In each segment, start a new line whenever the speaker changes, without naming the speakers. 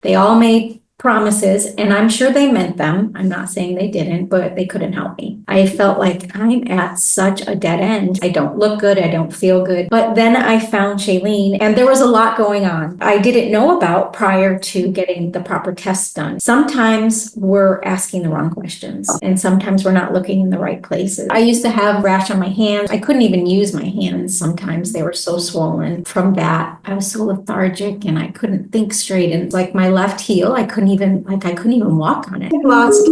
They all made promises, and I'm sure they meant them. I'm not saying they didn't, but they couldn't help me. I felt like I'm at such a dead end. I don't look good. I don't feel good. But then I found Shailene, and there was a lot going on I didn't know about prior to getting the proper tests done. Sometimes we're asking the wrong questions, and sometimes we're not looking in the right places. I used to have rash on my hands. I couldn't even use my hands. Sometimes they were so swollen. From that, I was so lethargic and I couldn't think straight. And like my left heel, I couldn't even walk on it. I lost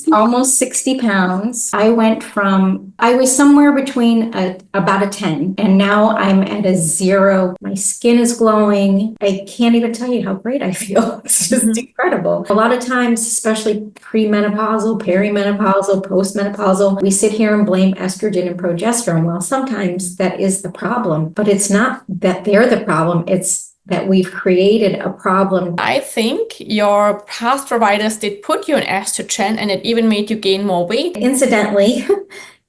almost 60 pounds. I was somewhere between about a 10, and now I'm at a 0. My skin is glowing. I can't even tell you how great I feel. It's just incredible. A lot of times, especially premenopausal, perimenopausal, postmenopausal, we sit here and blame estrogen and progesterone. Well, sometimes that is the problem, but it's not that they're the problem. It's that we've created a problem.
I think your past providers did put you on estrogen, and it even made you gain more weight.
Incidentally,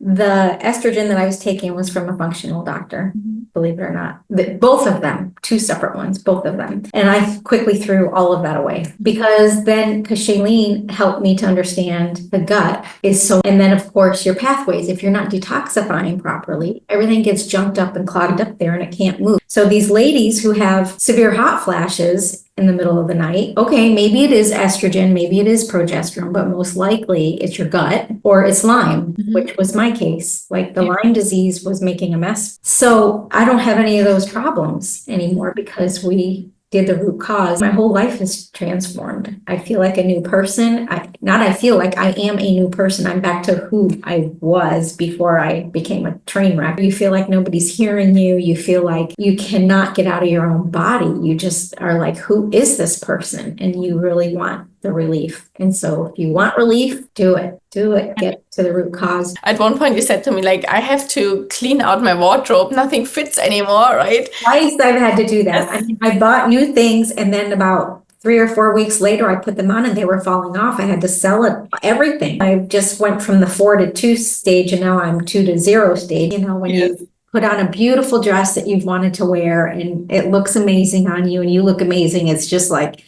the estrogen that I was taking was from a functional doctor, believe it or not. Both of them, 2 separate ones, both of them. And I quickly threw all of that away because Shailene helped me to understand the gut and then of course your pathways. If you're not detoxifying properly, everything gets junked up and clogged up there and it can't move. So these ladies who have severe hot flashes in the middle of the night, okay, maybe it is estrogen, maybe it is progesterone, but most likely it's your gut or it's Lyme, which was my case. Like the Lyme disease was making a mess. So I don't have any of those problems anymore because we did the root cause. My whole life is transformed. I feel like a new person. I am a new person. I'm back to who I was before I became a train wreck. You feel like nobody's hearing you. You feel like you cannot get out of your own body. You just are like, who is this person? And you really want the relief. And so if you want relief, do it. Get to the root cause.
At one point you said to me, like, I have to clean out my wardrobe. Nothing fits anymore, right?
Twice I've had to do that.
Yes.
I bought new things, and then about 3 or 4 weeks later, I put them on and they were falling off. I had to sell everything. I just went from the 4 to 2 stage, and now I'm 2 to 0 stage. When you put on a beautiful dress that you've wanted to wear and it looks amazing on you and you look amazing, it's just like,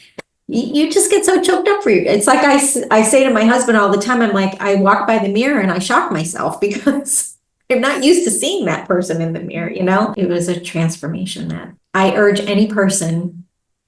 you just get so choked up for you. It's like I say to my husband all the time, I'm like, I walk by the mirror and I shock myself because I'm not used to seeing that person in the mirror, It was a transformation that I urge any person,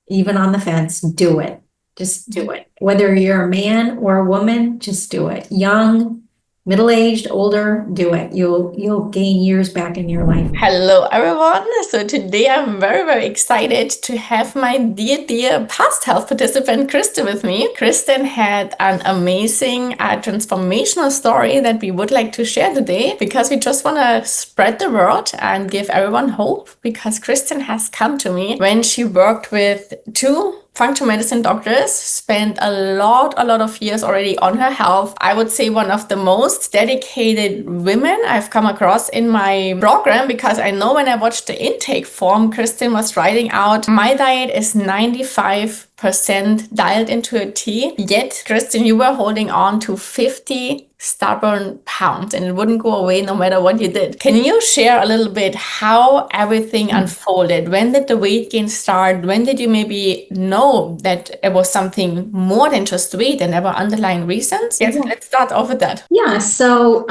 even on the fence, do it. Just do it. Whether you're a man or a woman, just do it. Young, middle-aged, older, do it. You'll gain years back in your life.
Hello, everyone. So today I'm very, very excited to have my dear past health participant, Kristen, with me. Kristen had an amazing transformational story that we would like to share today because we just want to spread the word and give everyone hope, because Kristen has come to me when she worked with 2 functional medicine doctors, spent a lot of years already on her health. I would say one of the most dedicated women I've come across in my program, because I know when I watched the intake form Kristen was writing out, my diet is 95% dialed into a T. Yet, Kristen, you were holding on to 50 stubborn pounds and it wouldn't go away no matter what you did. Can you share a little bit how everything unfolded? When did the weight gain start? When did you maybe know that it was something more than just weight and there were underlying reasons? Yes, let's start off with that.
Yeah, so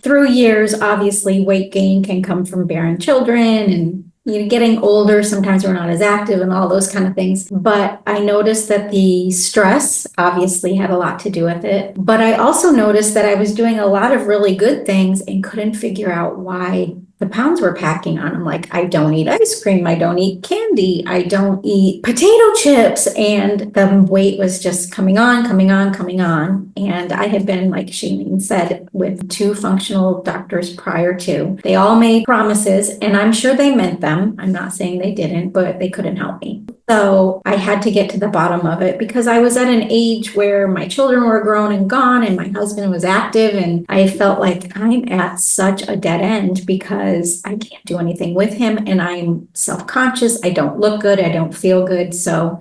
through years, obviously weight gain can come from bearing children and getting older. Sometimes we're not as active and all those kind of things. But I noticed that the stress obviously had a lot to do with it. But I also noticed that I was doing a lot of really good things and couldn't figure out why the pounds were packing on. I'm like, I don't eat ice cream. I don't eat candy. I don't eat potato chips. And the weight was just coming on. And I had been, like Shailene said, with 2 functional doctors prior to. They all made promises, and I'm sure they meant them. I'm not saying they didn't, but they couldn't help me. So I had to get to the bottom of it because I was at an age where my children were grown and gone and my husband was active, and I felt like I'm at such a dead end because I can't do anything with him and I'm self-conscious. I don't look good. I don't feel good. So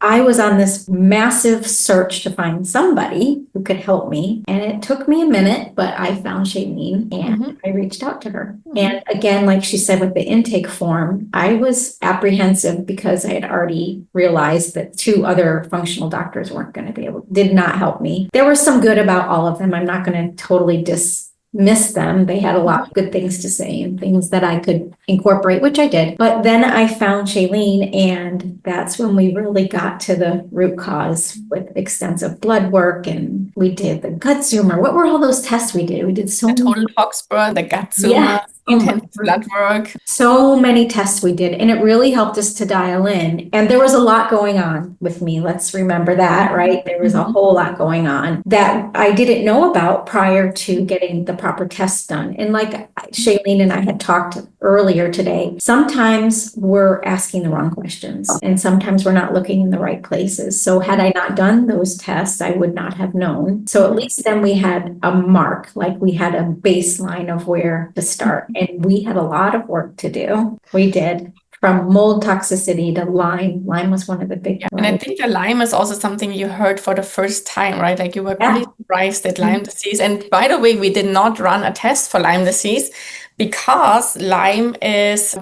I was on this massive search to find somebody who could help me. And it took me a minute, but I found Shailene and I reached out to her. And again, like she said, with the intake form, I was apprehensive because I had had already realized that 2 other functional doctors weren't going to did not help me. There was some good about all of them. I'm not going to totally dismiss them. They had a lot of good things to say and things that I could incorporate, which I did. But then I found Shailene, and that's when we really got to the root cause with extensive blood work, and we did the gut zoomer. What were all those tests we did? We did so
The
many.
total Foxborough, the gut
Yeah.
zoomer, intensive blood work.
So many tests we did, and it really helped us to dial in. And there was a lot going on with me. Let's remember that, right? There was a whole lot going on that I didn't know about prior to getting the proper tests done. And like Shailene and I had talked earlier today, sometimes we're asking the wrong questions, and sometimes we're not looking in the right places. So had I not done those tests, I would not have known. So at least then we had a mark, like we had a baseline of where to start. And we had a lot of work to do. We did. From mold toxicity to Lyme. Lyme was one of the big ones.
And I think the Lyme is also something you heard for the first time, right? Like you were really surprised at Lyme disease. And by the way, we did not run a test for Lyme disease because Lyme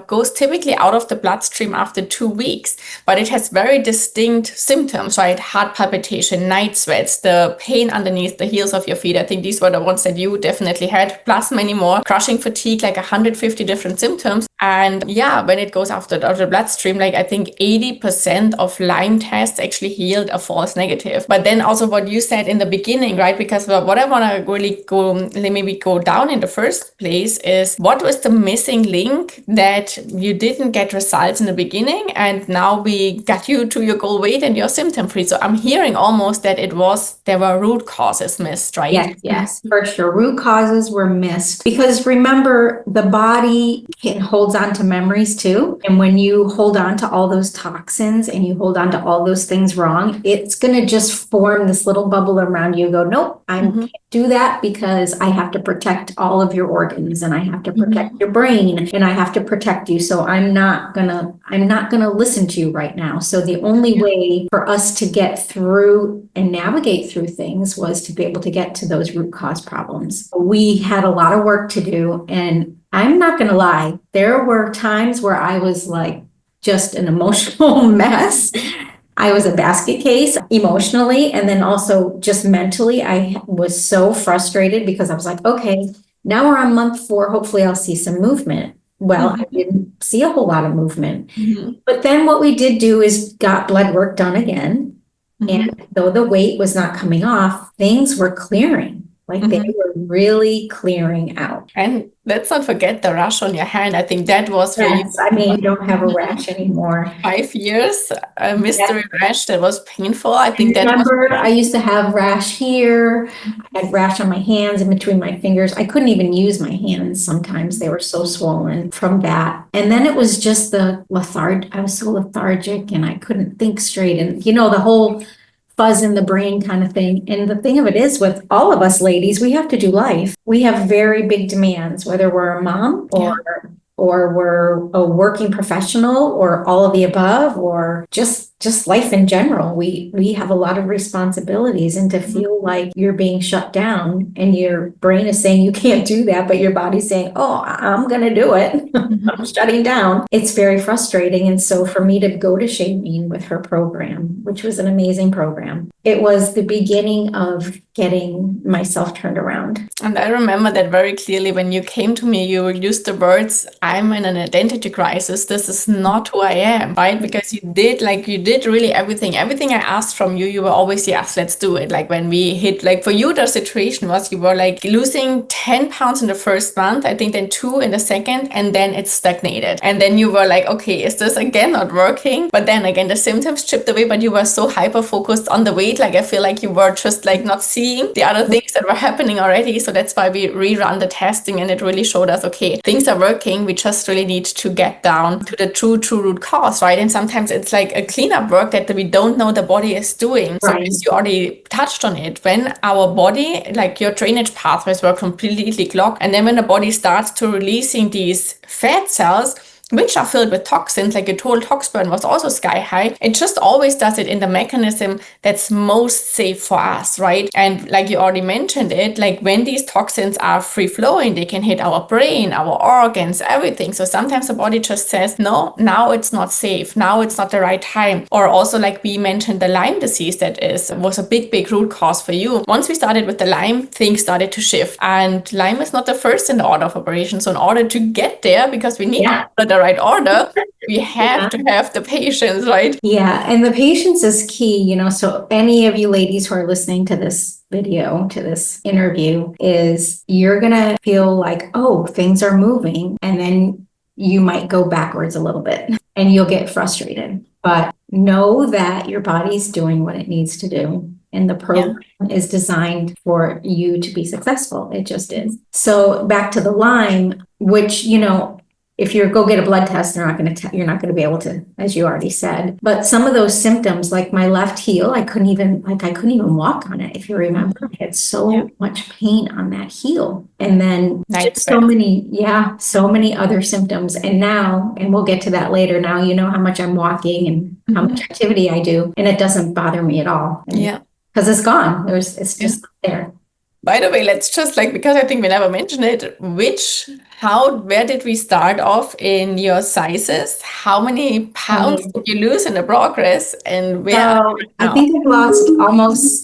goes typically out of the bloodstream after 2 weeks, but it has very distinct symptoms, right? Heart palpitation, night sweats, the pain underneath the heels of your feet. I think these were the ones that you definitely had, plus many more. Crushing fatigue, like 150 different symptoms. And yeah, when it goes after the bloodstream, like I think 80% of Lyme tests actually yield a false negative. But then also what you said in the beginning, right? Because what I want to really go down in the first place is, what was the missing link that you didn't get results in the beginning, and now we got you to your goal weight and you're symptom free? So I'm hearing almost that there were root causes missed, right?
Yes, for sure. Root causes were missed because remember, the body holds on to memories too. And when you hold on to all those toxins and you hold on to all those things wrong, it's going to just form this little bubble around you. Go, nope, I can't do that because I have to protect all of your organs, and I have to protect your brain, and I have to protect you. So I'm not gonna listen to you right now. So the only way for us to get through and navigate through things was to be able to get to those root cause problems. We had a lot of work to do, and I'm not gonna lie, there were times where I was like just an emotional mess. I was a basket case emotionally, and then also just mentally. I was so frustrated because I was like, okay, now we're on month 4. Hopefully I'll see some movement. Well, I didn't see a whole lot of movement. But then what we did do is got blood work done again. And though the weight was not coming off, things were clearing. Like they were really clearing out.
And let's not forget the rash on your hand. I think that was for you.
I mean, you don't have a rash anymore.
5 years, a mystery rash that was painful. I think that
Remember, I used to have rash here. I had rash on my hands and between my fingers. I couldn't even use my hands sometimes. They were so swollen from that. And then it was just I was so lethargic and I couldn't think straight. And the whole fuzz in the brain kind of thing. And the thing of it is, with all of us ladies, we have to do life. We have very big demands, whether we're a mom or we're a working professional or all of the above, or just life in general. We have a lot of responsibilities, and to feel like you're being shut down and your brain is saying you can't do that, but your body's saying, oh, I'm going to do it. I'm shutting down. It's very frustrating. And so for me to go to Shailene with her program, which was an amazing program, it was the beginning of getting myself turned around.
And I remember that very clearly when you came to me, you used the words, I'm in an identity crisis. This is not who I am, right? Because you did really everything I asked from you. You were always, yes, let's do it. Like when we hit, like for you, the situation was you were like losing 10 pounds in the first month, I think then 2 in the second, and then it stagnated. And then you were like, okay, is this again not working? But then again, the symptoms chipped away, but you were so hyper focused on the weight. Like I feel like you were just like not seeing the other things that were happening already. So that's why we rerun the testing, and it really showed us, okay, things are working. We just really need to get down to the true root cause, right? And sometimes it's like a cleanup work that we don't know the body is doing. So as you already touched on it, when our body, like your drainage pathways were completely clogged, and then when the body starts to releasing these fat cells, which are filled with toxins, like your total tox burn was also sky high. It just always does it in the mechanism that's most safe for us, right? And like you already mentioned it, like when these toxins are free flowing, they can hit our brain, our organs, everything. So sometimes the body just says, no, now it's not safe. Now it's not the right time. Or also, like we mentioned, the Lyme disease was a big root cause for you. Once we started with the Lyme, things started to shift. And Lyme is not the first in the order of operations. So in order to get there, because we need the right order, we have to have the patience, right?
Yeah, and the patience is key, so any of you ladies who are listening to this video, to this interview, is you're gonna feel like, oh, things are moving, and then you might go backwards a little bit and you'll get frustrated. But know that your body's doing what it needs to do. And the program is designed for you to be successful. It just is. So back to the Lyme, which, if you go get a blood test, you're not going to be able to, as you already said. But some of those symptoms, like my left heel, I couldn't even walk on it. If you remember, I had so much pain on that heel, and then so many other symptoms. And now, and we'll get to that later. Now you know how much I'm walking and how much activity I do, and it doesn't bother me at all. Because it's gone. It's just there.
By the way, let's just because I think we never mentioned it, where did we start off in your sizes? How many pounds did you lose in the progress? And where?
I think I've lost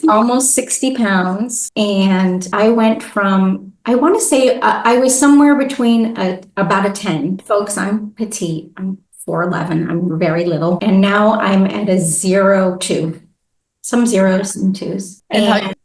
almost 60 pounds. And I went from, I want to say I was somewhere between about a 10. Folks, I'm petite. I'm 4'11". I'm very little. And now I'm at a 0'2". Some zeros and twos. And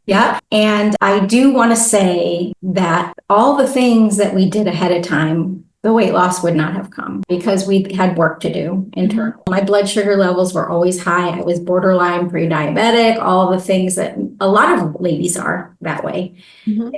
I do want to say that all the things that we did ahead of time, the weight loss would not have come because we had work to do internal. My blood sugar levels were always high. I was borderline pre-diabetic, all the things that a lot of ladies are that way.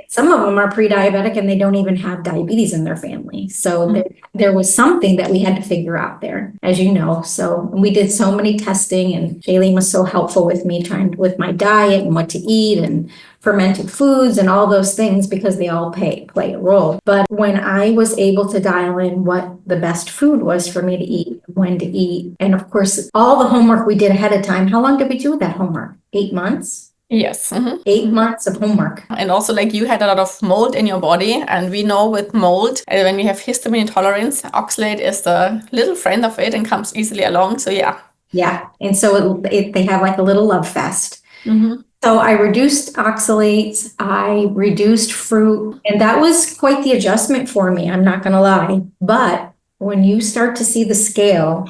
Some of them are pre-diabetic and they don't even have diabetes in their family. So there was something that we had to figure out there, as you know. So we did so many testing, and Jaylene was so helpful with me with my diet and what to eat and fermented foods and all those things, because they all play a role. But when I was able to dial in what the best food was for me to eat, when to eat, and of course, all the homework we did ahead of time. How long did we do that homework? 8 months?
Yes.
8 months of homework.
And also, you had a lot of mold in your body. And we know with mold, when we have histamine intolerance, oxalate is the little friend of it and comes easily along. So,
Yeah. And so they have a little love fest. So I reduced oxalates, I reduced fruit, and that was quite the adjustment for me. I'm not going to lie. But when you start to see the scale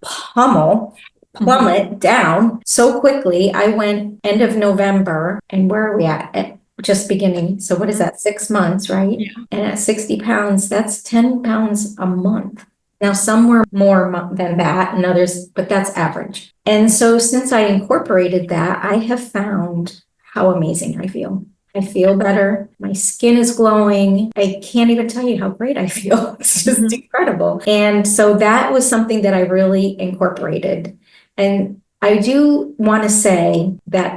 plummet down so quickly, I went end of November, and where are we at just beginning? So what is that? 6 months, right? And at 60 pounds, that's 10 pounds a month. Now, some were more than that and others, but that's average. And so since I incorporated that, I have found how amazing I feel. I feel better. My skin is glowing. I can't even tell you how great I feel. It's just incredible. And so that was something that I really incorporated. And I do want to say that,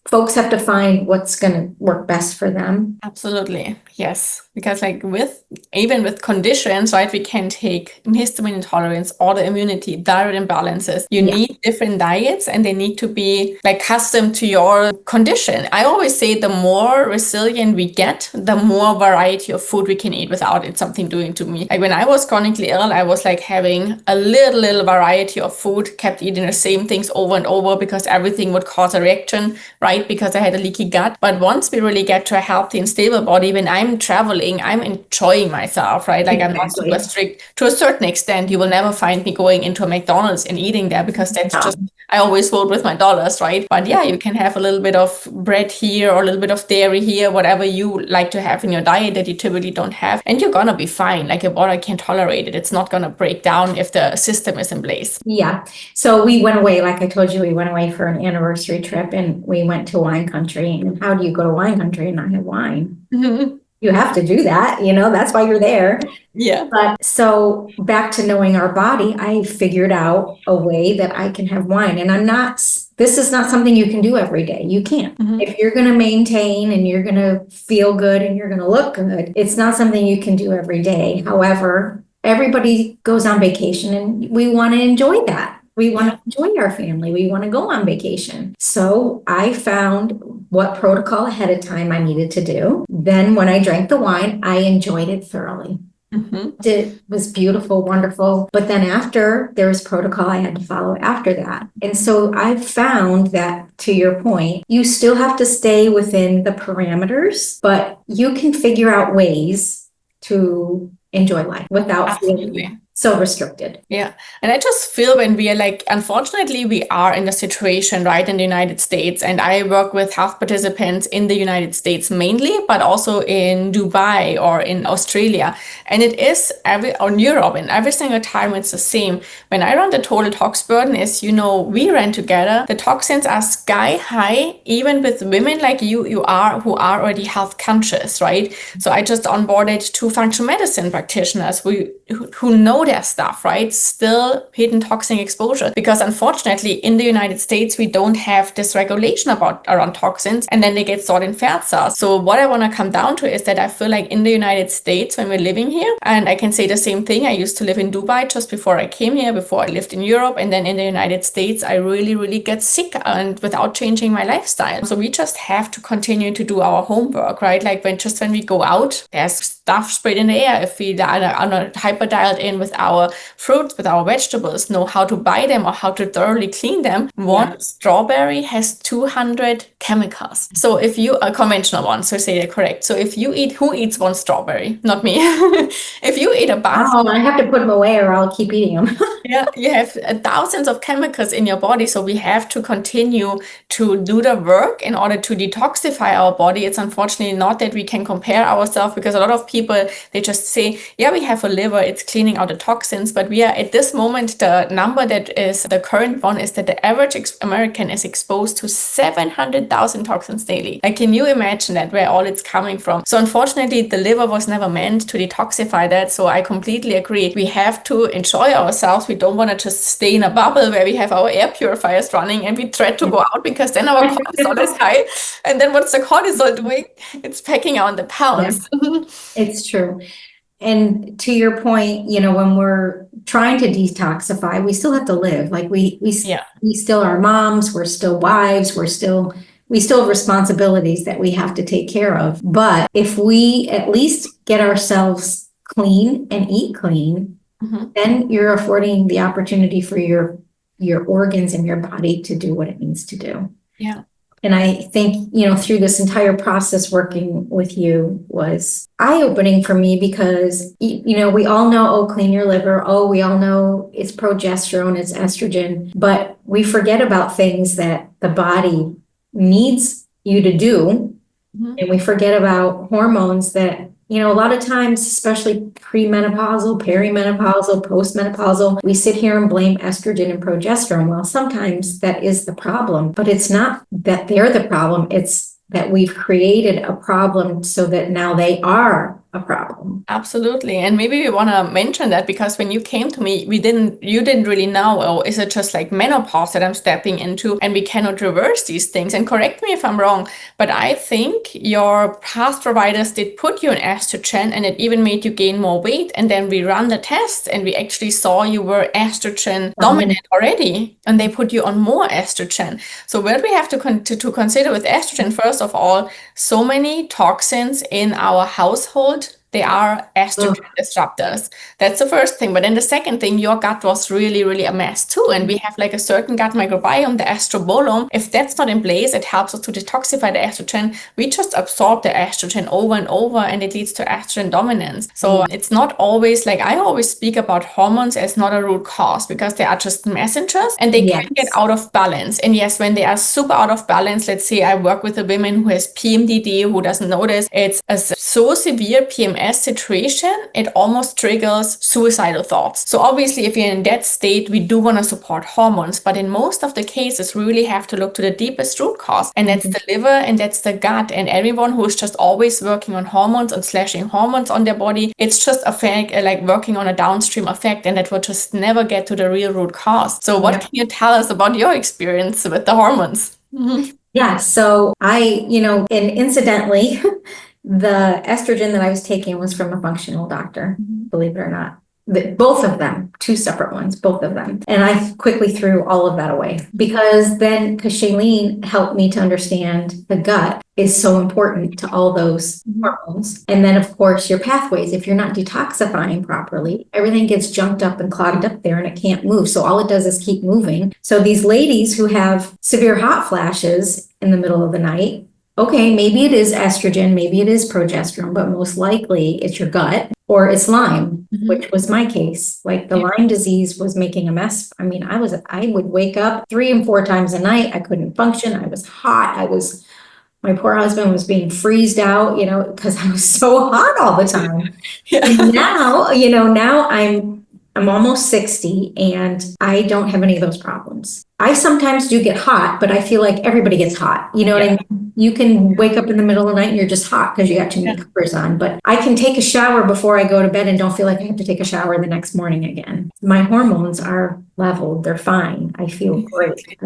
folks have to find what's going to work best for them.
Absolutely. Yes. Because even with conditions, right, we can take histamine intolerance, autoimmunity, thyroid imbalances. You need different diets, and they need to be custom to your condition. I always say the more resilient we get, the more variety of food we can eat without it something doing to me. When I was chronically ill, I was having a little variety of food, kept eating the same things over and over because everything would cause a reaction, right? Because I had a leaky gut. But once we really get to a healthy and stable body, when I'm traveling, I'm enjoying myself, right? I'm not super strict. To a certain extent, you will never find me going into a McDonald's and eating there, because that's just, I always vote with my dollars, right? But you can have a little bit of bread here or a little bit of dairy here, whatever you like to have in your diet that you typically don't have. And you're going to be fine. Your body can tolerate it. It's not going to break down if the system is in place.
Yeah. So we went away, like I told you, we went away for an anniversary trip, and we went to wine country. And how do you go to wine country and not have wine? You have to do that, that's why you're there.
Yeah.
But so back to knowing our body, I figured out a way that I can have wine. And this is not something you can do every day. You can't. If you're going to maintain and you're going to feel good and you're going to look good, it's not something you can do every day. However, everybody goes on vacation and we want to enjoy that. We want to enjoy our family. We want to go on vacation. So I found what protocol ahead of time I needed to do. Then when I drank the wine, I enjoyed it thoroughly. It was beautiful, wonderful. But then after, there was protocol I had to follow after that. And so I found that, to your point, you still have to stay within the parameters, but you can figure out ways to enjoy life without feeling so restricted.
Yeah. And I just feel when we are like, unfortunately, we are in a situation, right, in the United States. And I work with health participants in the United States mainly, but also in Dubai or in Australia. And it is or in Europe, and every single time it's the same. When I run the total tox burden, is, we ran together, the toxins are sky high, even with women like you are, who are already health conscious, right? So I just onboarded 2 functional medicine practitioners who know their stuff, right? Still hidden toxin exposure, because unfortunately in the United States we don't have this regulation around toxins, and then they get stored in fat cells. So what I want to come down to is that I feel like in the United States, when we're living here, and I can say the same thing, I used to live in Dubai just before I came here, before I lived in Europe, and then in the United States I really get sick and without changing my lifestyle. So we just have to continue to do our homework, right? Like when we go out, there's stuff sprayed in the air. If we are not hyper dialed in with our fruits, with our vegetables, know how to buy them or how to thoroughly clean them. One strawberry has 200 chemicals. So if you a conventional one, so say that correct. So if you eat, who eats one strawberry? Not me. If you eat a basket,
I have to put them away or I'll keep eating them.
yeah, you have thousands of chemicals in your body. So we have to continue to do the work in order to detoxify our body. It's unfortunately not that we can compare ourselves, because a lot of people, they just say, yeah, we have a liver, it's cleaning out the toxins. But we are at this moment, the number that is the current one is that the average American is exposed to 700,000 toxins daily. Like, can you imagine that, where all it's coming from? So unfortunately, the liver was never meant to detoxify that. So I completely agree. We have to enjoy ourselves. We don't want to just stay in a bubble where we have our air purifiers running and we dread to go out, because then our cortisol is high. And then what's the cortisol doing? It's packing on the pounds.
It's true. And to your point, when we're trying to detoxify, we still have to live. Like we still are moms, we're still wives, we still have responsibilities that we have to take care of. But if we at least get ourselves clean and eat clean, then you're affording the opportunity for your organs and your body to do what it needs to do.
Yeah.
And I think, through this entire process working with you was eye-opening for me, because, we all know, clean your liver. We all know it's progesterone, it's estrogen, but we forget about things that the body needs you to do. And we forget about hormones that, a lot of times, especially premenopausal, perimenopausal, postmenopausal, we sit here and blame estrogen and progesterone. Well, sometimes that is the problem, but it's not that they're the problem. It's that we've created a problem so that now they are a problem.
Absolutely. And maybe we want to mention that, because when you came to me, you didn't really know, is it just like menopause that I'm stepping into and we cannot reverse these things? And correct me if I'm wrong, but I think your past providers did put you on estrogen, and it even made you gain more weight. And then we ran the tests and we actually saw you were estrogen dominant already, and they put you on more estrogen. So what we have to consider with estrogen, first of all, so many toxins in our household, they are estrogen disruptors. That's the first thing. But then the second thing, your gut was really a mess too. And we have like a certain gut microbiome, the estrobolome. If that's not in place, it helps us to detoxify the estrogen. We just absorb the estrogen over and over, and it leads to estrogen dominance. So it's not always, like, I always speak about hormones as not a root cause, because they are just messengers and they can get out of balance. And yes, when they are super out of balance, let's say I work with a woman who has PMDD, who doesn't notice, it's a so severe PMS situation, it almost triggers suicidal thoughts. So obviously, if you're in that state, we do want to support hormones, but in most of the cases, we really have to look to the deepest root cause, and that's the liver and that's the gut. And everyone who is just always working on hormones and slashing hormones on their body, it's just like working on a downstream effect, and that will just never get to the real root cause. So what can you tell us about your experience with the hormones?
Yeah, so and incidentally, the estrogen that I was taking was from a functional doctor, believe it or not. both of them, two separate ones, both of them. And I quickly threw all of that away because Shailene helped me to understand the gut is so important to all those hormones. And then, of course, your pathways. If you're not detoxifying properly, everything gets junked up and clogged up there and it can't move. So all it does is keep moving. So these ladies who have severe hot flashes in the middle of the night, okay, maybe it is estrogen, maybe it is progesterone, but most likely it's your gut or it's Lyme, which was my case. Like the Lyme disease was making a mess. I mean, I would wake up 3 and 4 times a night. I couldn't function. I was hot. My poor husband was being freezed out, because I was so hot all the time. And now, now I'm almost 60 and I don't have any of those problems. I sometimes do get hot, but I feel like everybody gets hot. You know what I mean? You can wake up in the middle of the night and you're just hot because you got too many covers on. But I can take a shower before I go to bed and don't feel like I have to take a shower the next morning again. My hormones are leveled. They're fine. I feel great.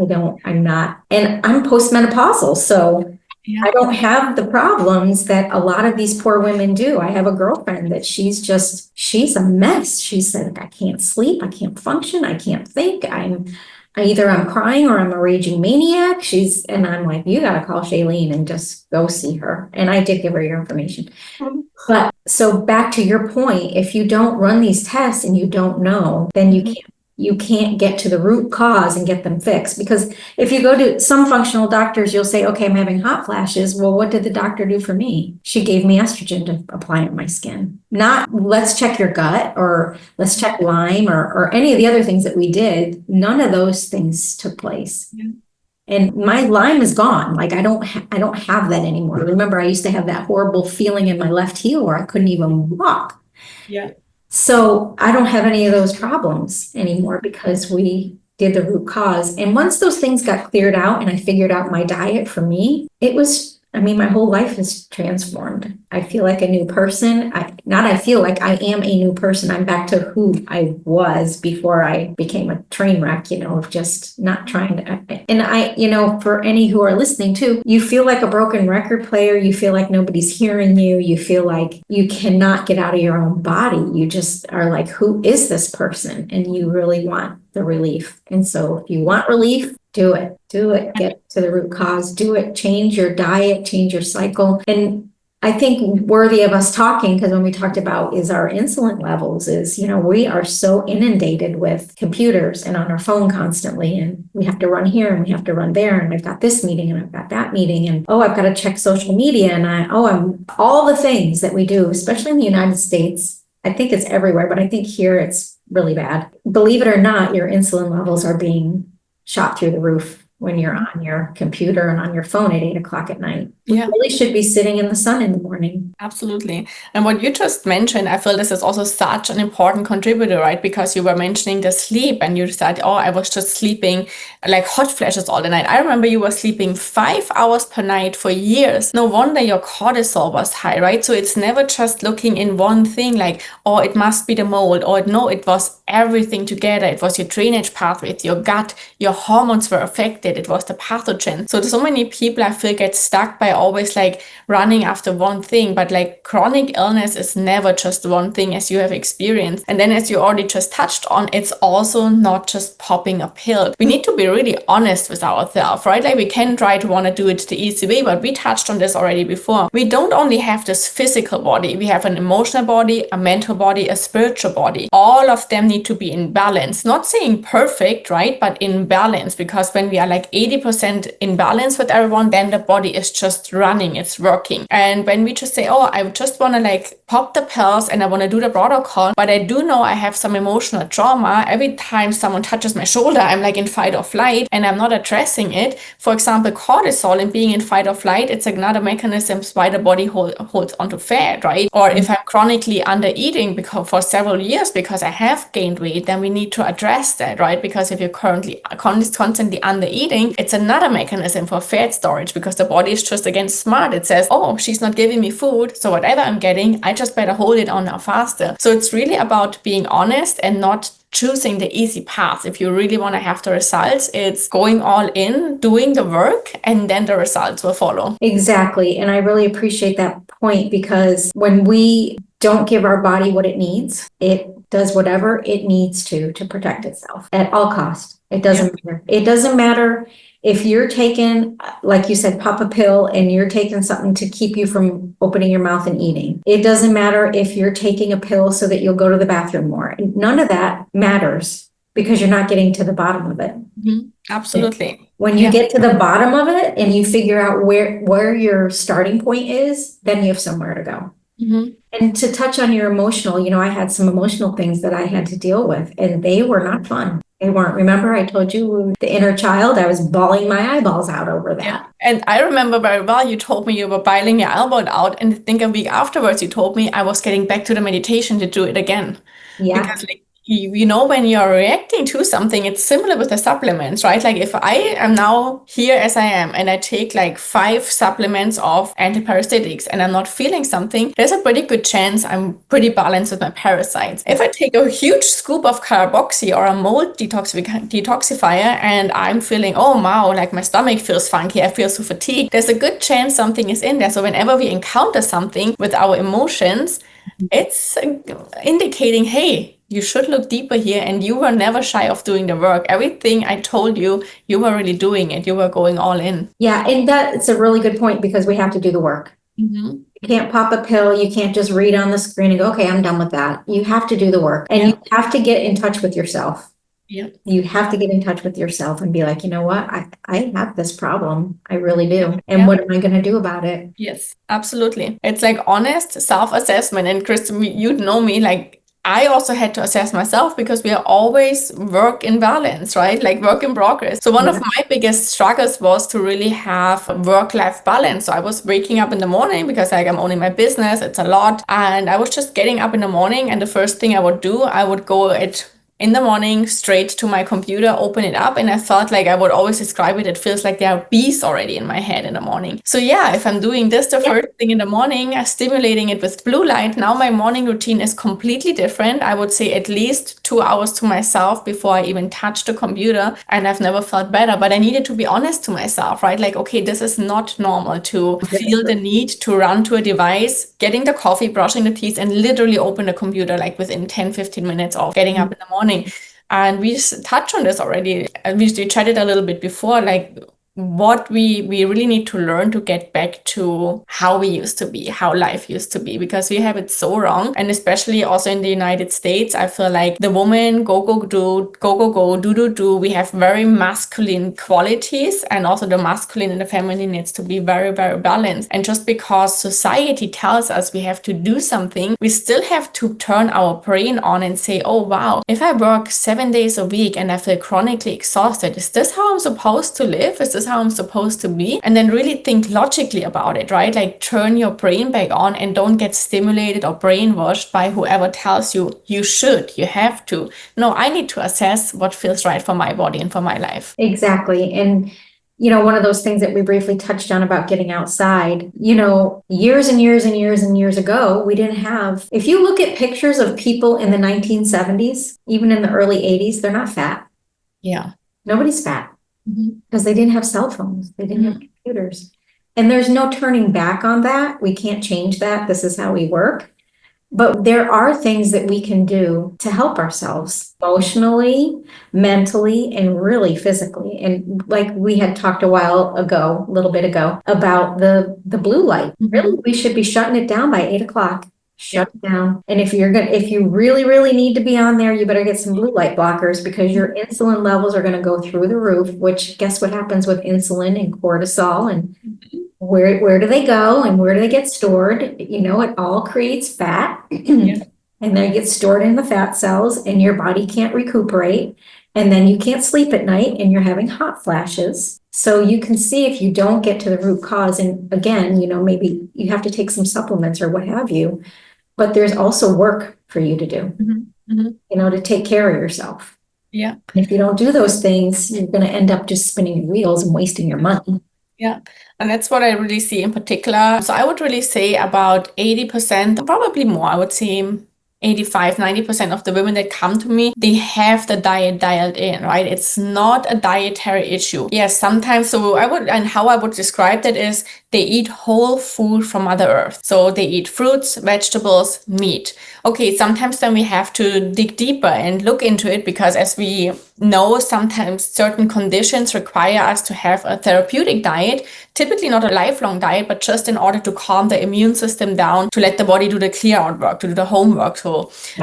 I'm not, and I'm postmenopausal. So I don't have the problems that a lot of these poor women do. I have a girlfriend that she's a mess. She said, I can't sleep. I can't function. I can't think. Either I'm crying or I'm a raging maniac. And I'm like, you got to call Shailene and just go see her. And I did give her your information. But so back to your point, if you don't run these tests and you don't know, then you can't get to the root cause and get them fixed. Because if you go to some functional doctors, you'll say, okay, I'm having hot flashes. Well, what did the doctor do for me? She gave me estrogen to apply on my skin. Not let's check your gut or let's check Lyme or any of the other things that we did. None of those things took place. Yeah. And my Lyme is gone. Like I don't have that anymore. Remember, I used to have that horrible feeling in my left heel where I couldn't even walk. Yeah. So I don't have any of those problems anymore because we did the root cause. And once those things got cleared out and I figured out my diet for me, my whole life is transformed. I feel like a new person. I am a new person. I'm back to who I was before I became a train wreck, of just not trying to. And for any who are listening too, you feel like a broken record player. You feel like nobody's hearing you. You feel like you cannot get out of your own body. You just are like, who is this person? And you really want the relief. And so if you want relief, do it, get to the root cause, do it, change your diet, change your cycle. And I think worthy of us talking, because when we talked about is our insulin levels is, we are so inundated with computers and on our phone constantly. And we have to run here and we have to run there. And I've got this meeting and I've got that meeting. And, I've got to check social media. And I'm all the things that we do, especially in the United States. I think it's everywhere, but I think here it's really bad. Believe it or not, your insulin levels are being shot through the roof when you're on your computer and on your phone at 8:00 at night. You really should be sitting in the sun in the morning.
Absolutely. And what you just mentioned, I feel this is also such an important contributor, right? Because you were mentioning the sleep and you said, I was just sleeping like hot flashes all the night. I remember you were sleeping 5 hours per night for years. No wonder your cortisol was high, right? So it's never just looking in one thing like, it must be the mold, or no, it was everything together. It was your drainage pathways, your gut, your hormones were affected. It was the pathogen. So many people I feel get stuck by always like running after one thing, but like chronic illness is never just one thing as you have experienced. And then as you already just touched on, it's also not just popping a pill. We need to be really honest with ourselves, right? Like we can try to want to do it the easy way, but we touched on this already before. We don't only have this physical body, we have an emotional body, a mental body, a spiritual body. All of them need to be in balance. Not saying perfect, right? But in balance, because when we are like 80% in balance with everyone, then the body is just running, it's working. And when we just say, I just want to like pop the pills and I want to do the protocol, but I do know I have some emotional trauma. Every time someone touches my shoulder, I'm like in fight or flight and I'm not addressing it. For example, cortisol and being in fight or flight, it's another mechanism why the body holds onto fat, right? Or if I'm chronically under eating for several years because I have gained weight, then we need to address that, right? Because if you're constantly under eating, it's another mechanism for fat storage because the body is just again smart. It says, she's not giving me food, so whatever I'm getting, I just better hold it on now faster. So it's really about being honest and not choosing the easy path. If you really want to have the results, it's going all in, doing the work, and then the results will follow.
Exactly. And I really appreciate that point because when we don't give our body what it needs. It does whatever it needs to protect itself at all costs. It doesn't matter. It doesn't matter if you're taking, like you said, pop a pill and you're taking something to keep you from opening your mouth and eating. It doesn't matter if you're taking a pill so that you'll go to the bathroom more. None of that matters because you're not getting to the bottom of it.
Mm-hmm. Absolutely.
When you get to the bottom of it and you figure out where your starting point is, then you have somewhere to go.
Mm-hmm.
And to touch on your emotional, I had some emotional things that I had to deal with, and they were not fun. They weren't. Remember, I told you the inner child, I was bawling my eyeballs out over that.
Yeah. And I remember very well, you told me you were bawling your elbow out, and I think a week afterwards, you told me I was getting back to the meditation to do it again.
Yeah.
Because when you're reacting to something, it's similar with the supplements, right? Like if I am now here as I am and I take like 5 supplements of antiparasitics and I'm not feeling something, there's a pretty good chance I'm pretty balanced with my parasites. If I take a huge scoop of carboxy or a mold detoxifier and I'm feeling, oh wow, like my stomach feels funky, I feel so fatigued, there's a good chance something is in there. So whenever we encounter something with our emotions, it's indicating, hey, you should look deeper here, and you were never shy of doing the work. Everything I told you, you were really doing it. You were going all in.
Yeah, and that's a really good point because we have to do the work.
Mm-hmm.
You can't pop a pill. You can't just read on the screen and go, okay, I'm done with that. You have to do the work, and you have to get in touch with yourself.
Yeah.
You have to get in touch with yourself and be like, you know what? I have this problem. I really do. And what am I going to do about it?
Yes, absolutely. It's like honest self-assessment. And Kristen, you know me, like I also had to assess myself because we are always work in balance, right? Like work in progress. So one of my biggest struggles was to really have work-life balance. So I was waking up in the morning because like I'm owning my business, it's a lot. And I was just getting up in the morning, and the first thing I would do, I would go in the morning straight to my computer, open it up, and I felt like I would always describe it. It feels like there are bees already in my head in the morning. So yeah, if I'm doing this the first thing in the morning, stimulating it with blue light, now my morning routine is completely different. I would say at least 2 hours to myself before I even touch the computer, and I've never felt better. But I needed to be honest to myself, right? Like, okay, this is not normal to feel the need to run to a device, getting the coffee, brushing the teeth, and literally open the computer like within 10-15 minutes of getting up in the morning. And we just touched on this already. We chatted a little bit before, like what we really need to learn to get back to how we used to be, how life used to be, because we have it so wrong. And especially also in the United States, I feel like the woman do. We have very masculine qualities, and also the masculine and the feminine needs to be very, very balanced. And just because society tells us we have to do something, we still have to turn our brain on and say, oh wow, if I work 7 days a week and I feel chronically exhausted, is this how I'm supposed to live? Is this how I'm supposed to be? And then really think logically about it, right? Like turn your brain back on and don't get stimulated or brainwashed by whoever tells you you should, you have to. No, I need to assess what feels right for my body and for my life.
Exactly. And one of those things that we briefly touched on about getting outside, years and years and years and years ago, we didn't have, if you look at pictures of people in the 1970s, even in the early 80s, they're not fat.
Yeah.
Nobody's fat. Because they didn't have cell phones, they didn't have computers. And there's no turning back on that. We can't change that. This is how we work. But there are things that we can do to help ourselves emotionally, mentally, and really physically. And like we had talked a little bit ago, about the blue light. Really, we should be shutting it down by 8 o'clock. Shut it down. And if you really, really need to be on there, you better get some blue light blockers, because your insulin levels are going to go through the roof, which guess what happens with insulin and cortisol, and where do they go and where do they get stored? It all creates fat and they get stored in the fat cells, and your body can't recuperate. And then you can't sleep at night and you're having hot flashes. So you can see if you don't get to the root cause, and again, maybe you have to take some supplements or what have you, but there's also work for you to do, to take care of yourself.
Yeah.
And if you don't do those things, you're going to end up just spinning your wheels and wasting your money.
Yeah. And that's what I really see in particular. So I would really say about 80%, probably more, I would say 85-90% of the women that come to me, they have the diet dialed in, right? It's not a dietary issue. Yes, sometimes, how I would describe that is they eat whole food from Mother Earth. So they eat fruits, vegetables, meat. Okay, sometimes then we have to dig deeper and look into it, because as we know, sometimes certain conditions require us to have a therapeutic diet, typically not a lifelong diet, but just in order to calm the immune system down, to let the body do the clear out work, to do the homework.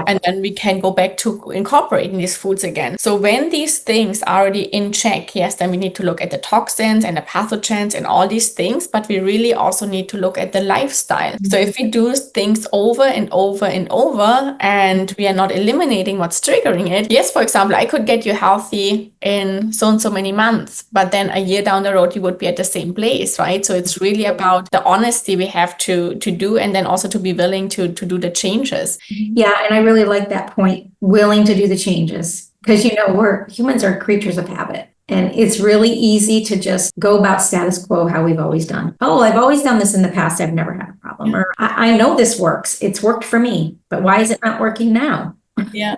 And then we can go back to incorporating these foods again. So when these things are already in check, yes, then we need to look at the toxins and the pathogens and all these things, but we really also need to look at the lifestyle. So if we do things over and over and over, and we are not eliminating what's triggering it, yes, for example, I could get you healthy in so and so many months, but then a year down the road, you would be at the same place, right? So it's really about the honesty we have to do, and then also to be willing to do the changes.
Yeah, and I really like that point, willing to do the changes, because humans are creatures of habit. And it's really easy to just go about status quo, how we've always done. Oh, I've always done this in the past. I've never had a problem. Or I know this works. It's worked for me. But why is it not working now?
Yeah.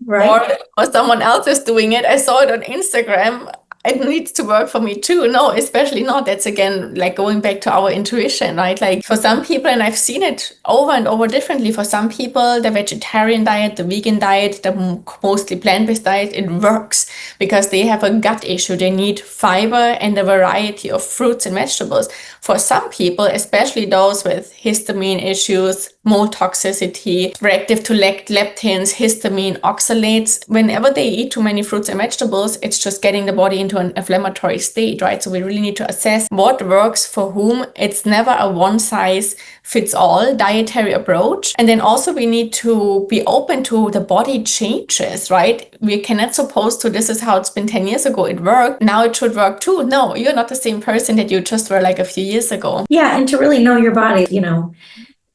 Right.
Or someone else is doing it. I saw it on Instagram. It needs to work for me too. No, especially not. That's again, like going back to our intuition, right? Like for some people, and I've seen it over and over differently, for some people, the vegetarian diet, the vegan diet, the mostly plant-based diet, it works because they have a gut issue. They need fiber and a variety of fruits and vegetables. For some people, especially those with histamine issues, mold toxicity, reactive to leptins, histamine, oxalates, whenever they eat too many fruits and vegetables, it's just getting the body into an inflammatory state, right? So we really need to assess what works for whom. It's never a one size fits all dietary approach. And then also we need to be open to the body changes, right? We cannot suppose to this is how it's been 10 years ago. It worked. Now it should work too. No, you're not the same person that you just were like a few years ago.
Yeah. And to really know your body,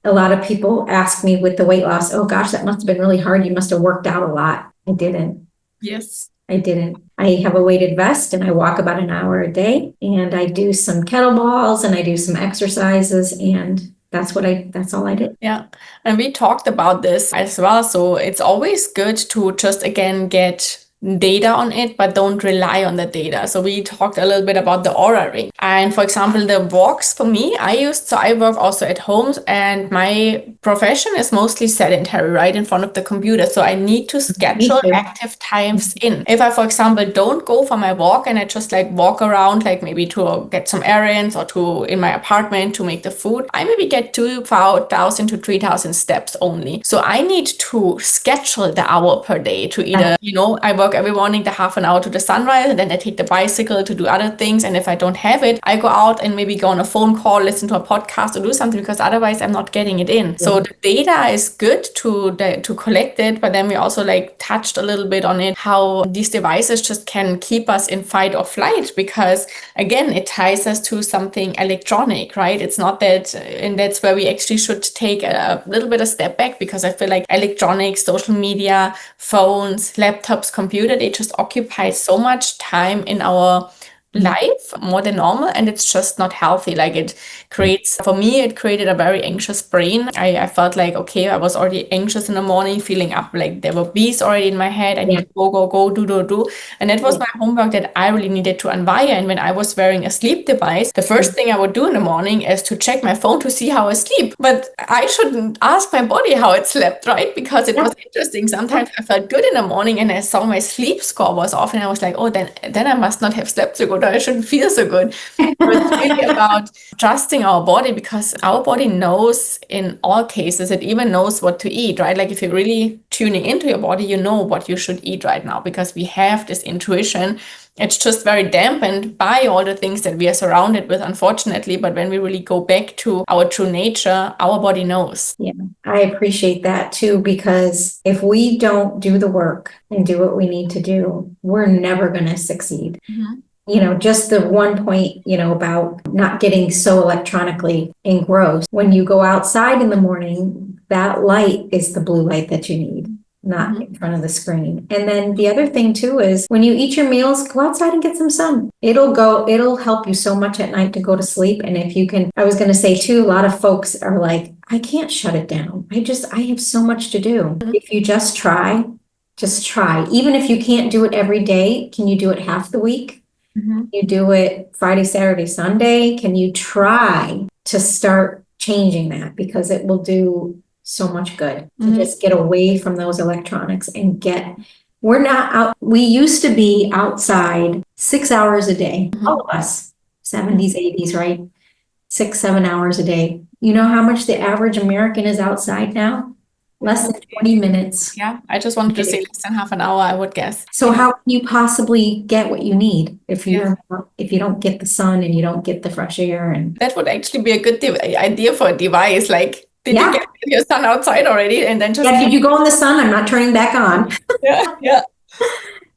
a lot of people ask me with the weight loss, oh gosh, that must have been really hard. You must have worked out a lot. I didn't.
Yes.
I didn't. I have a weighted vest and I walk about an hour a day, and I do some kettlebells and I do some exercises, and that's all I did.
Yeah. And we talked about this as well. So it's always good to just again get data on it, but don't rely on the data. So we talked a little bit about the Aura ring. And for example, the walks for me, I work also at home, and my profession is mostly sedentary, right in front of the computer. So I need to schedule active times in. If I, for example, don't go for my walk and I just like walk around, like maybe to get some errands or to in my apartment to make the food, I maybe get 2,000 to 3,000 steps only. So I need to schedule the hour per day to either, I work every morning the half an hour to the sunrise, and then I take the bicycle to do other things. And if I don't have it, I go out and maybe go on a phone call, listen to a podcast, or do something, because otherwise I'm not getting it in. Yeah. So the data is good to collect it, but then we also like touched a little bit on it, how these devices just can keep us in fight or flight, because again, it ties us to something electronic, right? It's not that, and that's where we actually should take a little bit of step back, because I feel like electronics, social media, phones, laptops, computers, they just occupy so much time in our life, more than normal, and it's just not healthy. Like it created a very anxious brain. I felt like, okay, I was already anxious in the morning, feeling up, like there were bees already in my head. I need to go, do. And that was my homework that I really needed to unwire. And when I was wearing a sleep device, the first thing I would do in the morning is to check my phone to see how I sleep. But I shouldn't ask my body how it slept, right? Because it was interesting. Sometimes I felt good in the morning and I saw my sleep score was off, and I was like, oh, then I must not have slept so good. I shouldn't feel so good. It's really about trusting our body, because our body knows in all cases, it even knows what to eat, right? Like if you're really tuning into your body, you know what you should eat right now, because we have this intuition. It's just very dampened by all the things that we are surrounded with, unfortunately. But when we really go back to our true nature, our body knows.
Yeah, I appreciate that too, because if we don't do the work and do what we need to do, we're never going to succeed. Mm-hmm. Just the one point, about not getting so electronically engrossed. When you go outside in the morning, that light is the blue light that you need. not in front of the screen. And then the other thing too is when you eat your meals, go outside and get some sun. It'll help you so much at night to go to sleep. And if you can, I was going to say too, a lot of folks are like, I can't shut it down. I have so much to do. If you just try. Even if you can't do it every day, can you do it half the week? You do it Friday, Saturday, Sunday. Can you try to start changing that? Because it will do so much good to just get away from those electronics and we're not out. We used to be outside 6 hours a day, all of us, 70s, 80s, right? 6, 7 hours a day. You know how much the average American is outside now? Less than 20 minutes.
Yeah, I just wanted to say less than half an hour, I would guess.
So how can you possibly get what you need if you don't get the sun and you don't get the fresh air? And
that would actually be a good idea for a device. Like, did you get your sun outside already? And then just
did you go in the sun? I'm not turning back on.
Yeah.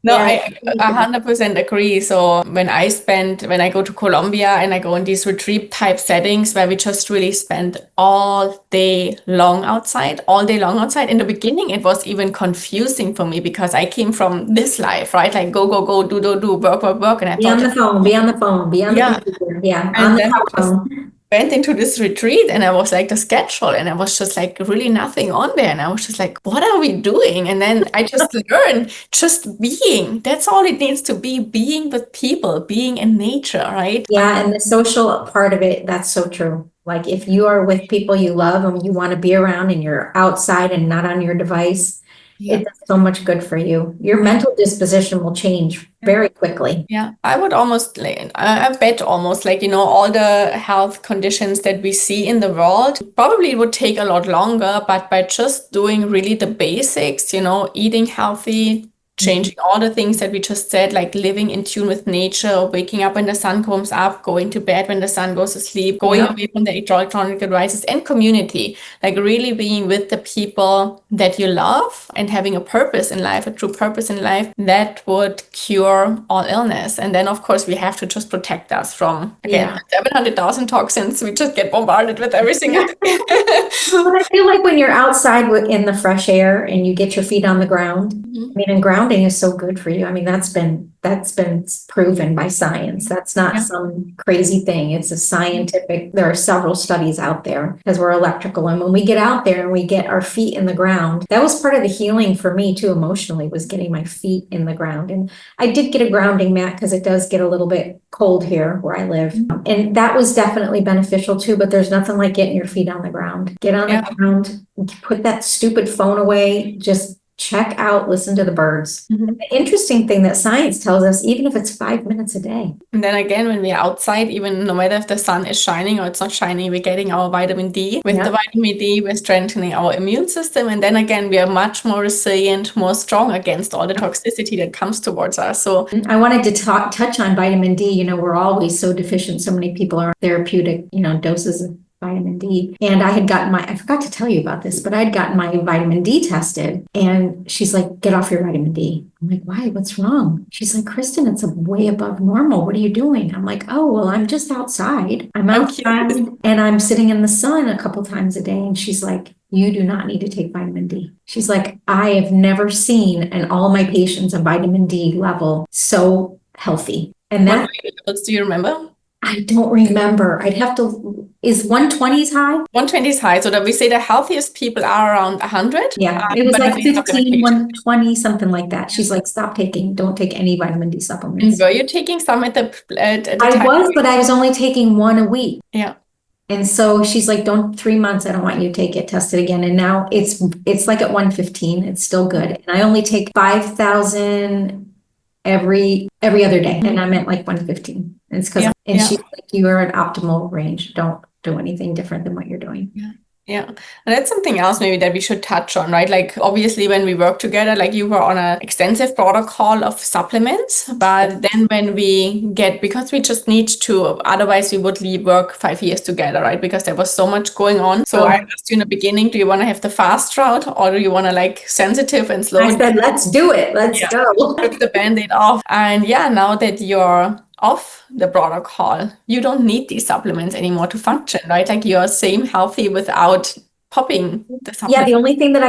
No, I 100% agree. So when I go to Colombia and I go in these retreat type settings where we just really spend all day long outside. In the beginning, it was even confusing for me because I came from this life, right? Like go, do, work. And I
be on the phone, be on the computer. Yeah.
And then I went into this retreat and I was like the schedule and I was just like really nothing on there. And I was just like, what are we doing? And then I just learned just being. That's all it needs to be, being with people, being in nature, right?
Yeah. And the social part of it, that's so true. Like if you are with people you love and you want to be around and you're outside and not on your device, it does so much good for you. Your mental disposition will change very quickly.
Yeah, I would I bet almost all the health conditions that we see in the world, probably it would take a lot longer, but by just doing really the basics, eating healthy, changing all the things that we just said, like living in tune with nature, waking up when the sun comes up, going to bed when the sun goes to sleep, going away from the electronic devices, and community, like really being with the people that you love and having a purpose in life, a true purpose in life, that would cure all illness. And then, of course, we have to just protect us from, again, 700,000 toxins. We just get bombarded with every single day.
But I feel like when you're outside in the fresh air and you get your feet on the ground, I mean, and grounding is so good for you. I mean, that's been proven by science. That's not some crazy thing. It's a scientific, there are several studies out there because we're electrical. And when we get out there and we get our feet in the ground, that was part of the healing for me too, emotionally, was getting my feet in the ground. And I did get a grounding mat because it does get a little bit cold here where I live. And that was definitely beneficial too, but there's nothing like getting your feet on the ground. Get on the ground, put that stupid phone away, just check out, listen to the birds. The interesting thing that science tells us, even if it's 5 minutes a day.
And then again, when we're outside, even no matter if the sun is shining or it's not shining, we're getting our vitamin D. With the vitamin D, we're strengthening our immune system. And then again, we are much more resilient, more strong against all the toxicity that comes towards us. So
I wanted to touch on vitamin D. We're always so deficient. So many people are therapeutic, doses of vitamin D. And I had gotten I forgot to tell you about this, but I'd gotten my vitamin D tested and she's like, get off your vitamin D. I'm like, why? What's wrong? She's like, Kristen, it's way above normal. What are you doing? I'm like, oh, well, I'm just outside. I'm outside and I'm sitting in the sun a couple times a day. And she's like, you do not need to take vitamin D. She's like, I have never seen in all my patients a vitamin D level so healthy. And
what levels do you remember?
I don't remember. I'd have to, is 120s high?
120 is high. So that we say the healthiest people are around 100.
Yeah, it was like 15, 120, something like that. She's like, don't take any vitamin D supplements.
And were you taking some at the time?
I was, but I was only taking one a week.
Yeah.
And so she's like, 3 months, I don't want you to take it, test it again. And now it's like at 115, it's still good. And I only take 5,000 every other day. And I'm at like 115. And it's because, she's like, you are at optimal range. Don't do anything different than what you're doing.
Yeah. And that's something else maybe that we should touch on, right? Like obviously when we work together, like you were on an extensive protocol of supplements, but then when because we just need to, otherwise we would work 5 years together, right? Because there was so much going on. So I asked you in the beginning, do you want to have the fast route or do you want to like sensitive and slow?
I said, let's do it. Let's go.
Rip the Band-Aid off. And now that you're off the protocol, you don't need these supplements anymore to function, right? Like you're same healthy without popping the
Yeah,
supplement.
the only thing that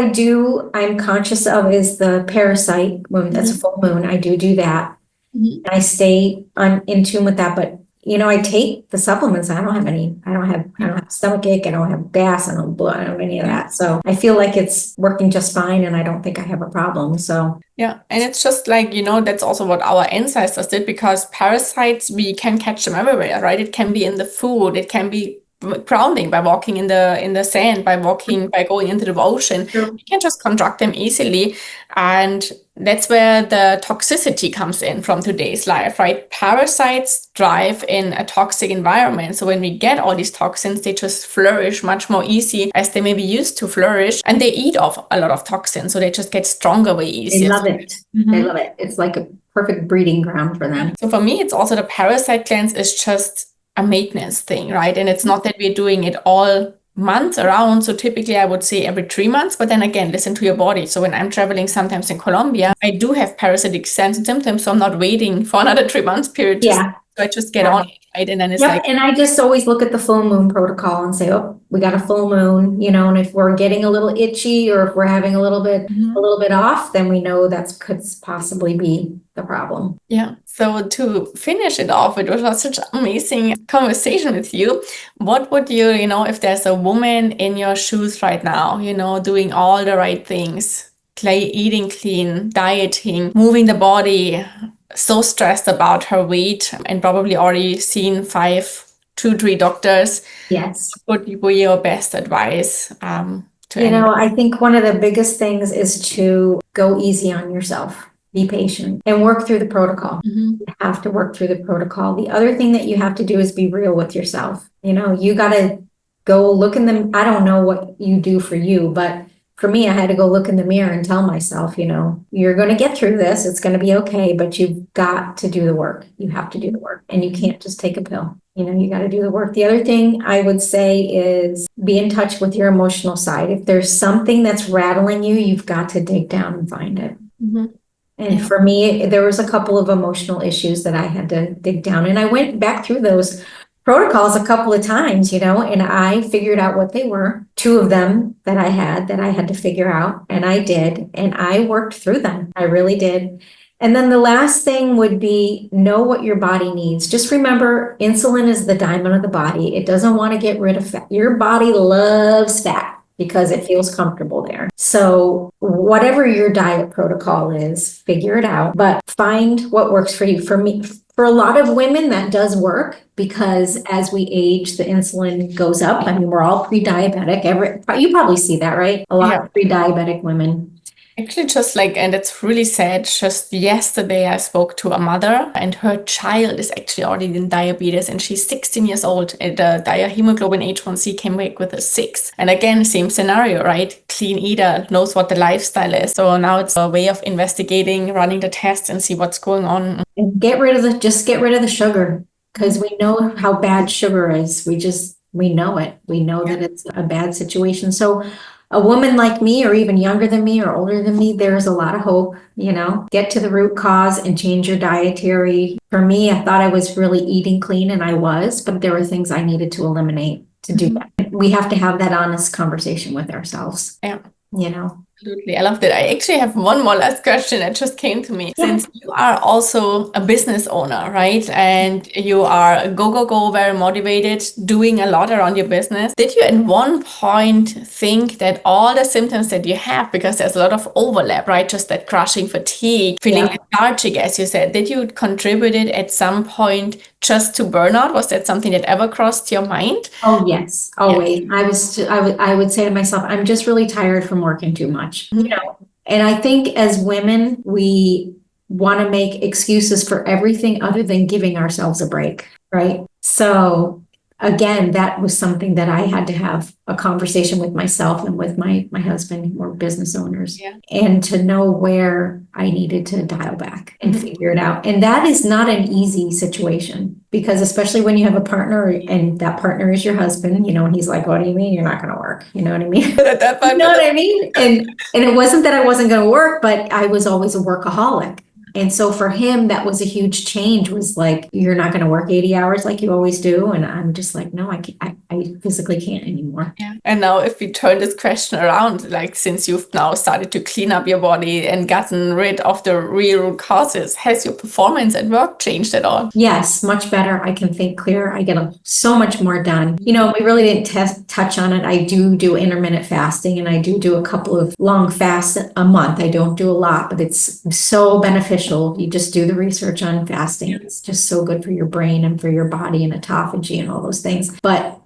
I'm conscious of is the parasite. When that's a full moon, I do that.
Mhm.
I stay in tune with that, but I take the supplements. I don't have stomach ache. I don't have gas. I don't blow. I don't have any of that. So I feel like it's working just fine, and I don't think I have a problem. So
Yeah, and it's just like, that's also what our ancestors did, because parasites, we can catch them everywhere, right? It can be in the food, it can be grounding by walking in the sand, by going into the ocean.
true.
You can just contract them easily. And that's where the toxicity comes in from today's life, right? Parasites thrive in a toxic environment. So when we get all these toxins, they just flourish much more easy as they may be used to flourish. And they eat off a lot of toxins. So they just get stronger way
They
easier.
love it. They love it. It's like a perfect breeding ground for them.
So for me, it's also the parasite cleanse is just a maintenance thing, right? And it's not that we're doing it all months around. So typically I would say every 3 months, but then again, listen to your body. So when I'm traveling sometimes in Colombia, I do have parasitic symptoms. So I'm not waiting for another 3 months period.
Yeah.
So I just get on it, right? And then it's
Yep, and I just always look at the full moon protocol and say, oh, we got a full moon, and if we're getting a little itchy or if we're having a little bit off, then we know that could possibly be the problem.
Yeah. So to finish it off, it was such an amazing conversation with you. What would you, if there's a woman in your shoes right now, doing all the right things, eating clean, dieting, moving the body, so stressed about her weight, and probably already seen 2, 3 doctors,
Yes.
what would be your best advice to end?
I think one of the biggest things is to go easy on yourself. Be patient and work through the protocol. You have to work through the protocol. The other thing that you have to do is be real with yourself. You got to go look in the, I don't know what you do for you, but for me, I had to go look in the mirror and tell myself, you're going to get through this. It's going to be okay, but you've got to do the work. You have to do the work, and you can't just take a pill. You got to do the work. The other thing I would say is be in touch with your emotional side. If there's something that's rattling you, you've got to dig down and find it. And for me, there was a couple of emotional issues that I had to dig down, and I went back through those protocols a couple of times, and I figured out what they were. 2 of them that I had to figure out, and I did, and I worked through them. I really did. And then the last thing would be know what your body needs. Just remember, insulin is the diamond of the body. It doesn't want to get rid of fat. Your body loves fat because it feels comfortable there. So whatever your diet protocol is, figure it out, but find what works for you. For me, for a lot of women, that does work because as we age, the insulin goes up. I mean, we're all pre-diabetic. You probably see that, right? A lot of pre-diabetic women.
Actually, just and it's really sad. Just yesterday, I spoke to a mother, and her child is actually already in diabetes, and she's 16 years old. And the hemoglobin H1C came back with a 6. And again, same scenario, right? Clean eater, knows what the lifestyle is. So now it's a way of investigating, running the tests, and see what's going on.
And get rid of the sugar, because we know how bad sugar is. We know it. We know that it's a bad situation. So a woman like me, or even younger than me or older than me, there's a lot of hope, get to the root cause and change your dietary. For me, I thought I was really eating clean, and I was, but there were things I needed to eliminate to do that. We have to have that honest conversation with ourselves.
Yeah.
Absolutely.
I love that. I actually have one more last question that just came to me. Since you are also a business owner, right? And you are go, very motivated, doing a lot around your business. Did you at one point think that all the symptoms that you have, because there's a lot of overlap, right? Just that crushing fatigue, feeling lethargic, as you said, did you contribute it at some point just to burnout? Was that something that ever crossed your mind?
Oh, yes, always. I would say to myself, I'm just really tired from working too much. And I think as women, we want to make excuses for everything other than giving ourselves a break, right? So again, that was something that I had to have a conversation with myself and with my husband, who are business owners, and to know where I needed to dial back and figure it out. And that is not an easy situation, because especially when you have a partner and that partner is your husband, and he's like, what do you mean you're not going to work? You know what I mean? You know what I mean? And it wasn't that I wasn't going to work, but I was always a workaholic. And so for him, that was a huge change, was like, you're not going to work 80 hours like you always do. And I'm just like, no, I can't, I physically can't anymore.
Yeah. And now if we turn this question around, like since you've now started to clean up your body and gotten rid of the real root causes, has your performance at work changed at all?
Yes, much better. I can think clear. I get so much more done. You know, we really didn't touch on it. I do intermittent fasting, and I do a couple of long fasts a month. I don't do a lot, but it's so beneficial. You just do the research on fasting. It's just so good for your brain and for your body and autophagy and all those things. But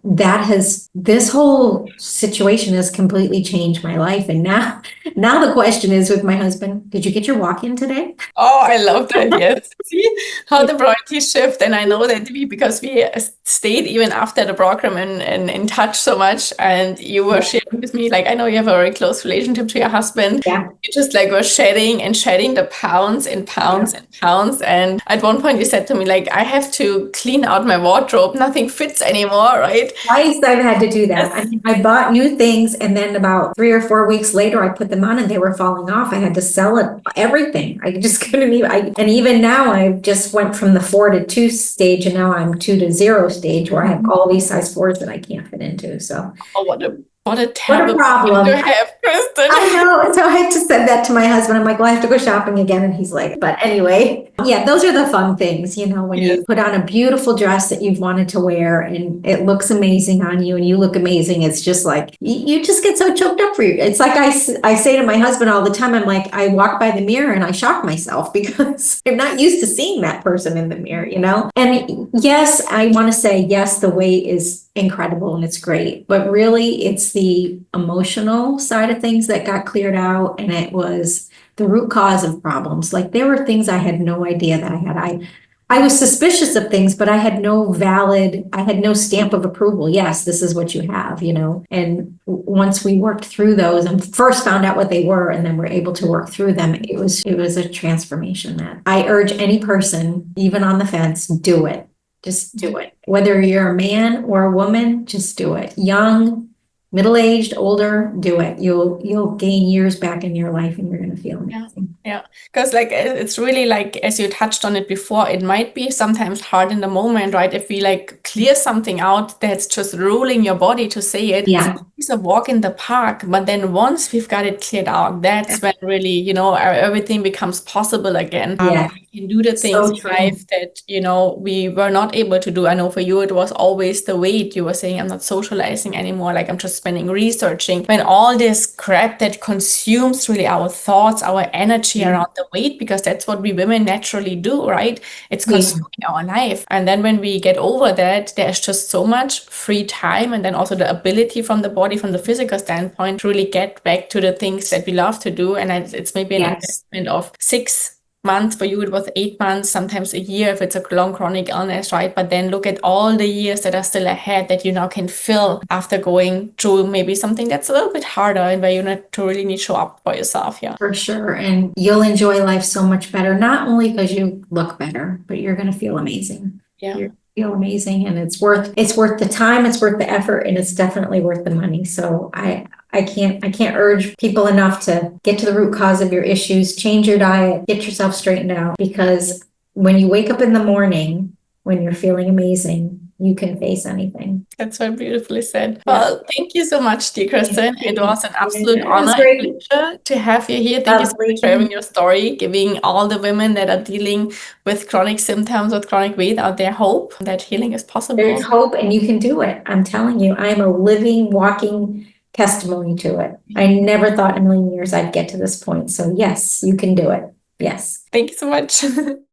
this whole situation has completely changed my life. And now the question is with my husband, did you get your walk in today?
Oh, I love that. Yes. See how the priorities shift. And I know that because we stayed even after the program and in touch so much. And you were sharing with me, like, I know you have a very close relationship to your husband.
Yeah.
You just like were shedding the pounds and pounds and pounds. And at one point you said to me, like, I have to clean out my wardrobe. Nothing fits anymore, right?
Twice I've had to do that.
Yes.
I mean, I bought new things, and then about 3 or 4 weeks later, I put them on and they were falling off. I had to sell it, everything. I just couldn't even, and even now I just went from the 4 to 2 stage, and now I'm 2 to 0 stage, where I have all these size 4s that I can't fit into. So
Oh, what a terrible
problem
to have, Kristen.
I know. So I just said that to my husband. I'm like, well, I have to go shopping again. And he's like, but anyway, yeah, those are the fun things, you know, when you put on a beautiful dress that you've wanted to wear and it looks amazing on you and you look amazing. It's just like, you just get so choked up for you. It's like I say to my husband all the time, I'm like, I walk by the mirror and I shock myself because I'm not used to seeing that person in the mirror, you know? And yes, I want to say, yes, the weight is incredible and it's great, but really it's the emotional side of things that got cleared out, and it was the root cause of problems. Like, there were things I had no idea that I had. I was suspicious of things, but I had no stamp of approval. Yes, this is what you have, you know. And once we worked through those and first found out what they were and then were able to work through them, it was a transformation that I urge any person, even on the fence, do it. Just do it. Whether you're a man or a woman, just do it. Young, middle-aged, older, do it. You'll gain years back in your life and you're going to feel amazing.
Yeah, because like it's really like, as you touched on it before, it might be sometimes hard in the moment, right? If we like clear something out that's just ruling your body to say it,
Yeah.
it's a walk in the park. But then once we've got it cleared out, that's when really, you know, everything becomes possible again.
Yeah.
We can do the things in life that, you know, we were not able to do. I know for you, it was always the weight. You were saying, I'm not socializing anymore. Like, I'm just spending researching. When all this crap that consumes really our thoughts, our energy around the weight, because that's what we women naturally do, right? It's consuming our life. And then when we get over that, there's just so much free time, and then also the ability from the body, from the physical standpoint, to really get back to the things that we love to do. And it's maybe an investment of 6 months. For you, it was 8 months, sometimes a year if it's a long chronic illness, right? But then look at all the years that are still ahead that you now can fill after going through maybe something that's a little bit harder and where you need to really need to show up for yourself. Yeah,
for sure. And you'll enjoy life so much better, not only because you look better, but you're going to feel amazing.
Yeah.
You feel amazing, and it's worth the time, it's worth the effort, and it's definitely worth the money. So I can't urge people enough to get to the root cause of your issues, change your diet, get yourself straightened out, because when you wake up in the morning, when you're feeling amazing, you can face anything.
That's so beautifully said. Well, thank you so much, dear Kristen. It was an absolute honor
great.
and pleasure to have you here. Thank you so much for sharing your story, giving all the women that are dealing with chronic symptoms, with chronic weight out there hope that healing is possible.
There's hope, and you can do it. I'm telling you, I'm a living, walking testimony to it. I never thought in a million years I'd get to this point. So yes, you can do it. Yes.
Thank you so much.